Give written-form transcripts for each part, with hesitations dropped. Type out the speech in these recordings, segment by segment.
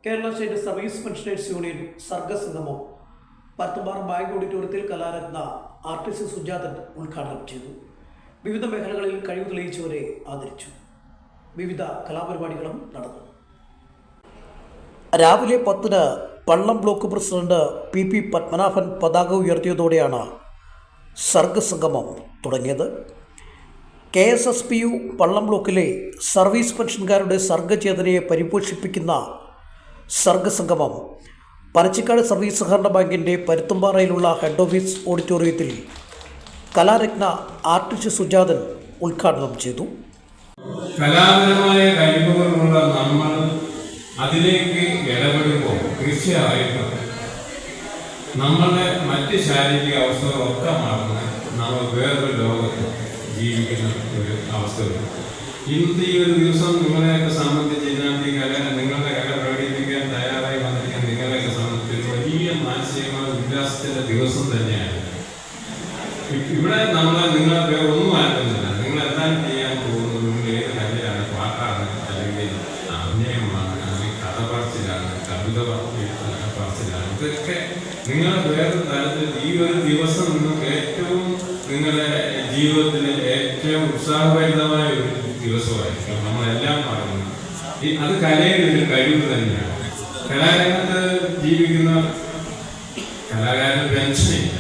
Kerala state service pensioners union സർഗസംഗമം Pathumpara bank ഓഡിറ്റോറിയത്തിൽ Kalaratna artist Sujathan ഉദ്ഘാടനം ചെയ്തു. വിവിധ മേഖലകളിൽ കഴിവ് തെളിയിച്ചവരെ ആദരിച്ചു. വിവിധ കലാപരിപാടികളും നടന്നു. രാവിലെ 10-ന് പള്ളം ബ്ലോക്ക് പ്രസിഡന്റ് PP പത്മനാഭൻ പതാക ഉയർത്തിയതോടെയാണ് സർഗസംഗമം തുടങ്ങിയത്. KSSPU പള്ളം ബ്ലോക്കിലെ സർവീസ് പെൻഷൻകാരുടെ സർഗചേതനയെ പരിപോഷിപ്പിക്കുന്ന സർഗസംഗമം പനച്ചിക്കാട് സർവീസ് സഹകരണ ബാങ്കിൻ്റെ പരുത്തുംപാറയിലുള്ള ഹെഡ് ഓഫീസ് ഓഡിറ്റോറിയത്തിൽ കലാരത്ന ആർട്ടിസ്റ്റ് സുജാതൻ ഉദ്ഘാടനം ചെയ്തു. കലാപരമായ കഴിവുകളുള്ള നമ്മൾ അതിലേക്ക് ഇടപെടുമ്പോൾ തീർച്ചയായിട്ടും നമ്മളുടെ മറ്റ് ശാരീരിക അവസ്ഥകളൊക്കെ മറന്ന് നമ്മൾ വേറൊരു ലോകത്ത് ജീവിക്കുന്ന ഒരു അവസ്ഥ വരും. ഇന്നത്തെ ഈ ഒരു ദിവസം നിങ്ങളെയൊക്കെ സംബന്ധിച്ച് ഇതിനകത്ത് നിങ്ങളുടെ കല പ്രകടിപ്പിക്കാൻ തയ്യാറായി വന്നിരിക്കാൻ നിങ്ങളെയൊക്കെ സംബന്ധിച്ച് വലിയ മാനസികമായ ഉല്ലാസത്തിൻ്റെ ദിവസം തന്നെയാണ്. ഇവിടെ നിങ്ങളെ വേറെ ഒന്നും ആക്കുന്നില്ല. നിങ്ങളെല്ലാം ചെയ്യാൻ പോകുന്നത് നിങ്ങൾ ഏത് കലയാണ്, പാട്ടാണ്, അല്ലെങ്കിൽ അഭിനയമാണ്, അല്ലെങ്കിൽ കഥ പറച്ചിലാണ്, കവിത പറച്ചിലാണ്, ഇതൊക്കെ നിങ്ങളെ വേറൊരു തലത്തിൽ ഈ ഒരു ദിവസം നിങ്ങൾക്ക് ഏറ്റവും നിങ്ങളുടെ ജീവിതത്തിലെ ഏറ്റവും ഉത്സാഹഭരിതമായ ഒരു ദിവസമായിരിക്കും. നമ്മളെല്ലാം പറയുന്നത് അത് കലയുടെ ഒരു കഴിവ് തന്നെയാണ്. കലാരംഗത്ത് ജീവിക്കുന്ന കലാകാരന് പെൻഷനില്ല.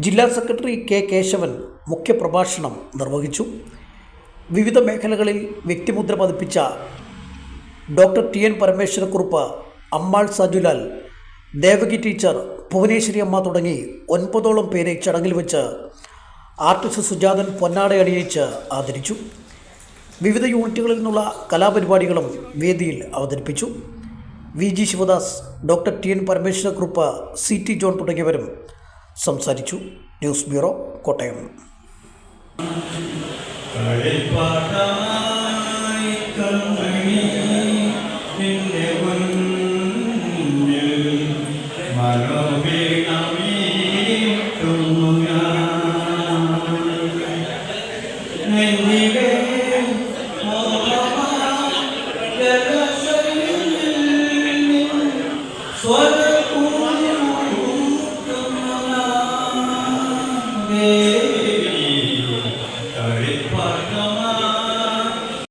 ജില്ലാ സെക്രട്ടറി K. കേശവൻ മുഖ്യപ്രഭാഷണം നിർവഹിച്ചു. വിവിധ മേഖലകളിൽ വ്യക്തിമുദ്ര പതിപ്പിച്ച doctor TN Parameswarakurup, Ammal Sajulal, Devaki teacher, Bhuvaneshwari അമ്മ തുടങ്ങി 9ഓളം പേരെ ചടങ്ങിൽ വെച്ച് ആർട്ടിസ്റ്റ് സുജാതൻ പൊന്നാട അണിയിച്ച് ആദരിച്ചു. വിവിധ യൂണിറ്റുകളിൽ നിന്നുള്ള കലാപരിപാടികളും വേദിയിൽ അവതരിപ്പിച്ചു. VG Sivadas, doctor TN Parameswarakurup, CT John തുടങ്ങിയവരും സംസാരിച്ചു. News bureau, Kottayam.